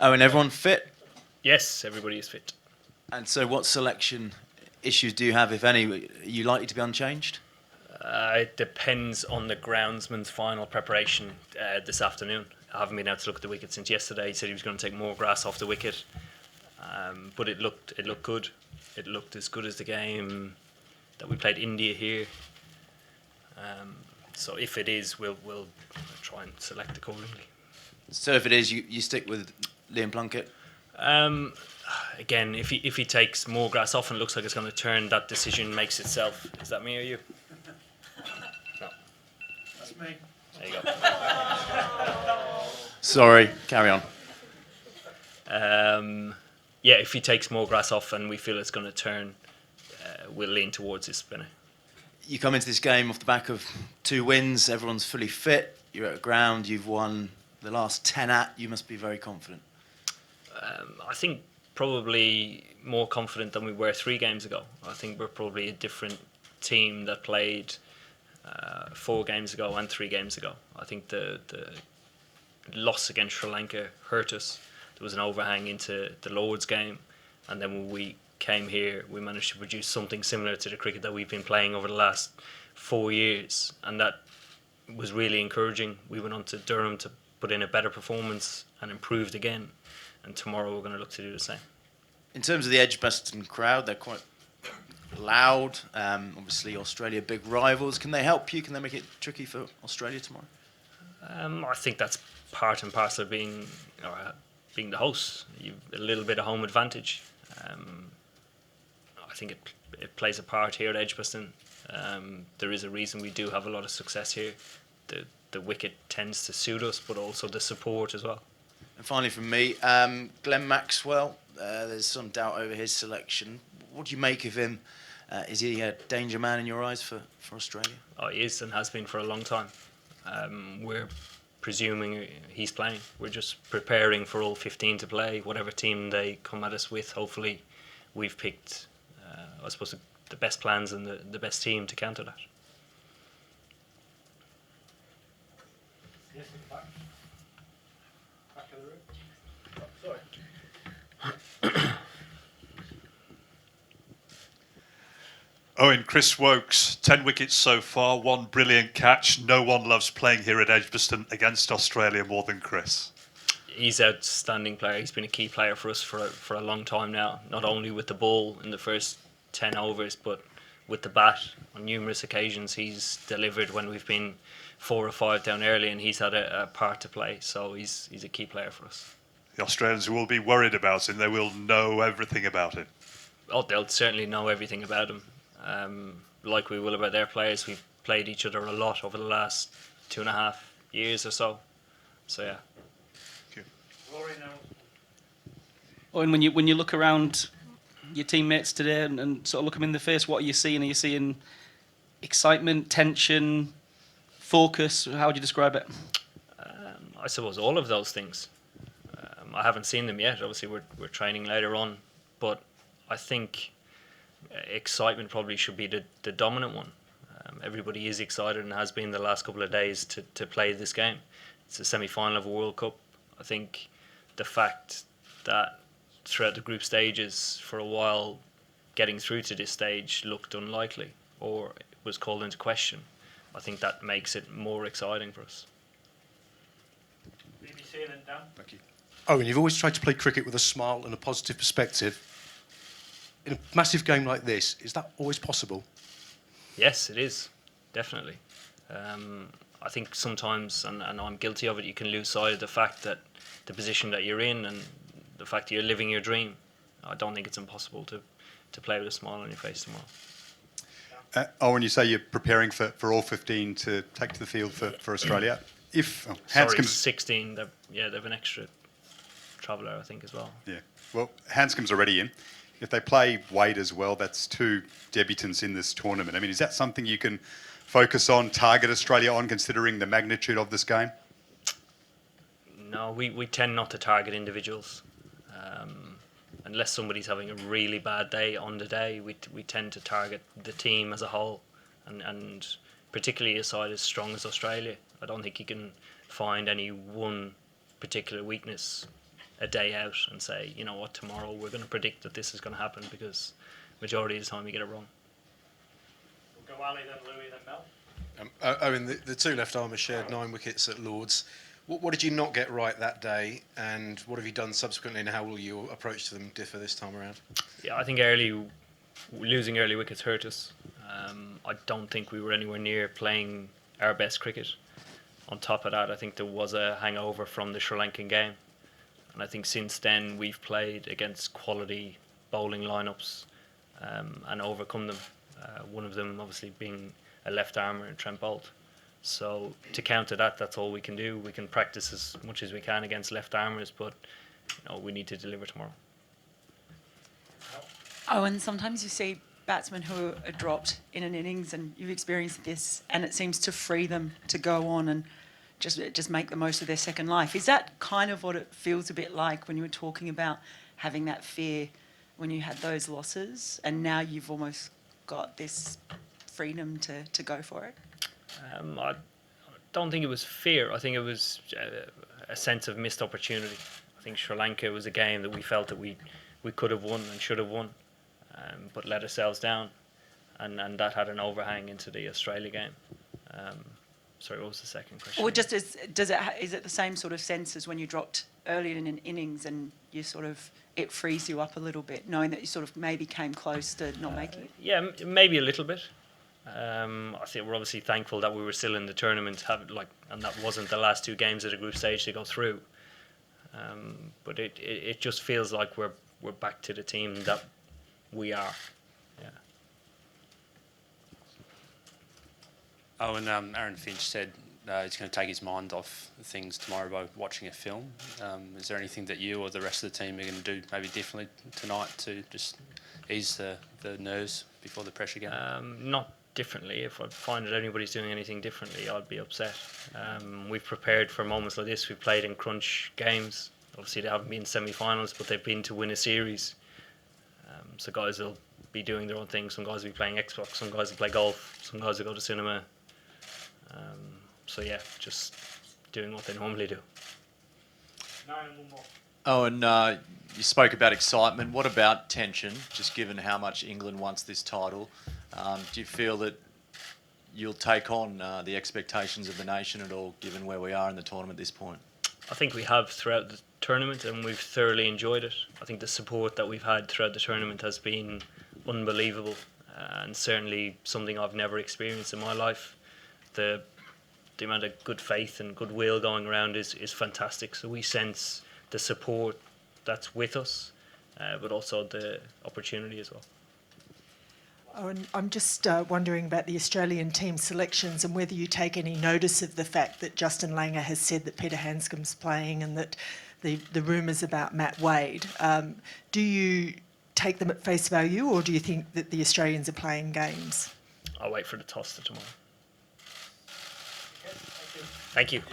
Oh, and everyone fit? Yes, everybody is fit. And so what selection issues do you have, if any? Are you likely to be unchanged? It depends on the groundsman's final preparation this afternoon. I haven't been able to look at the wicket since yesterday. He said he was going to take more grass off the wicket, but it looked good. It looked as good as the game that we played India here. So if it is, we'll try and select accordingly. So if it is, you stick with Liam Plunkett? Again, if he takes more grass off and looks like it's going to turn, that decision makes itself. Is that me or you? No. That's me. There you go. Sorry, carry on. Yeah, if he takes more grass off and we feel it's going to turn, we'll lean towards his spinner. You come into this game off the back of 2 wins, everyone's fully fit, you're at ground, you've won the last 10 you must be very confident. I think probably more confident than we were 3 games ago. I think we're probably a different team that played 4 games ago and 3 games ago. I think the loss against Sri Lanka hurt us. There was an overhang into the Lord's game, and then when we came here, we managed to produce something similar to the cricket that we've been playing over the last 4 years, and that was really encouraging. We went on to Durham to put in a better performance and improved again, and tomorrow we're going to look to do the same. In terms of the Edgbaston crowd, they're quite loud. Obviously, Australia big rivals. Can they help you? Can they make it tricky for Australia tomorrow? I think that's part and parcel of being the host. You've a little bit of home advantage. I think it plays a part here at Edgbaston. There is a reason we do have a lot of success here. The wicket tends to suit us, but also the support as well. And finally from me, Glenn Maxwell, there's some doubt over his selection. What do you make of him? Is he a danger man in your eyes for Australia? Oh, he is and has been for a long time. We're presuming he's playing. We're just preparing for all 15 to play. Whatever team they come at us with, hopefully we've picked, I suppose, the best plans and the best team to counter that. Yes, in the back. Back of the room. Oh, sorry. Eoin, Chris Wokes, 10 wickets so far, 1 brilliant catch. No one loves playing here at Edgbaston against Australia more than Chris. He's an outstanding player. He's been a key player for us for a long time now, not only with the ball in the first 10 overs, but with the bat. On numerous occasions he's delivered when we've been 4 or 5 down early, and he's had a part to play, so he's a key player for us. The Australians will be worried about him. They will know everything about him. Oh, they'll certainly know everything about him. Like we will about their players. We've played each other a lot over the last 2.5 years or so. So yeah. Rory now. Oh, and when you look around your teammates today and sort of look them in the face, what are you seeing? Are you seeing excitement, tension, focus? How would you describe it? I suppose all of those things. I haven't seen them yet. Obviously, we're training later on, but I think excitement probably should be the dominant one. Everybody is excited and has been the last couple of days to play this game. It's a semi-final of a World Cup. I think the fact that throughout the group stages for a while getting through to this stage looked unlikely or was called into question, I think that makes it more exciting for us. BBC and then Dan. Thank you. Owen, you've always tried to play cricket with a smile and a positive perspective. In a massive game like this, is that always possible? Yes, it is, definitely. I think sometimes, and I'm guilty of it, you can lose sight of the fact that the position that you're in and the fact that you're living your dream. I don't think it's impossible to play with a smile on your face tomorrow. Owen, you say you're preparing for all 15 to take to the field for Australia. If Sorry, 16. They have an extra traveller, I think, as well. Yeah. Well, Hanscom's already in. If they play Wade as well, that's 2 debutants in this tournament. I mean, is that something you can focus on, target Australia on, considering the magnitude of this game? No, we tend not to target individuals. Unless somebody's having a really bad day on the day, we tend to target the team as a whole. And particularly a side as strong as Australia, I don't think you can find any one particular weakness a day out and say, you know what, tomorrow we're going to predict that this is going to happen, because majority of the time you get it wrong. We'll go Ali, then Louis, then Mel. Owen, the two left armers shared 9 wickets at Lords. What did you not get right that day, and what have you done subsequently, and how will your approach to them differ this time around? Yeah, I think losing early wickets hurt us. I don't think we were anywhere near playing our best cricket. On top of that, I think there was a hangover from the Sri Lankan game. And I think since then we've played against quality bowling lineups and overcome them. One of them obviously being a left armour in Trent Boult. So to counter that, that's all we can do. We can practice as much as we can against left armours, but we need to deliver tomorrow. Oh, and sometimes you see batsmen who are dropped in an innings, and you've experienced this, and it seems to free them to go on and just make the most of their second life. Is that kind of what it feels a bit like when you were talking about having that fear when you had those losses, and now you've almost got this freedom to go for it? I don't think it was fear. I think it was a sense of missed opportunity. I think Sri Lanka was a game that we felt that we could have won and should have won, but let ourselves down, and that had an overhang into the Australia game. Sorry, what was the second question? Or just is it the same sort of sense as when you dropped early in an innings and you sort of, it frees you up a little bit, knowing that you sort of maybe came close to not making it? Yeah, maybe a little bit. I think we're obviously thankful that we were still in the tournament, and that wasn't the last 2 games of the group stage to go through. But it just feels like we're back to the team that we are. Yeah. Oh, and Aaron Finch said he's going to take his mind off things tomorrow by watching a film. Is there anything that you or the rest of the team are going to do maybe differently tonight to just ease the nerves before the pressure game? Not differently. If I find that anybody's doing anything differently, I'd be upset. We've prepared for moments like this. We've played in crunch games. Obviously, they haven't been semi-finals, but they've been to win a series. So guys will be doing their own thing. Some guys will be playing Xbox. Some guys will play golf. Some guys will go to cinema. So yeah, just doing what they normally do. No, and one more. Oh, and you spoke about excitement. What about tension, just given how much England wants this title? Do you feel that you'll take on the expectations of the nation at all, given where we are in the tournament at this point? I think we have throughout the tournament, and we've thoroughly enjoyed it. I think the support that we've had throughout the tournament has been unbelievable, and certainly something I've never experienced in my life. The amount of good faith and goodwill going around is fantastic. So we sense the support that's with us, but also the opportunity as well. Oh, and I'm just wondering about the Australian team selections and whether you take any notice of the fact that Justin Langer has said that Peter Handscomb's playing and that the rumours about Matt Wade. Do you take them at face value, or do you think that the Australians are playing games? I'll wait for the toss tomorrow. Thank you.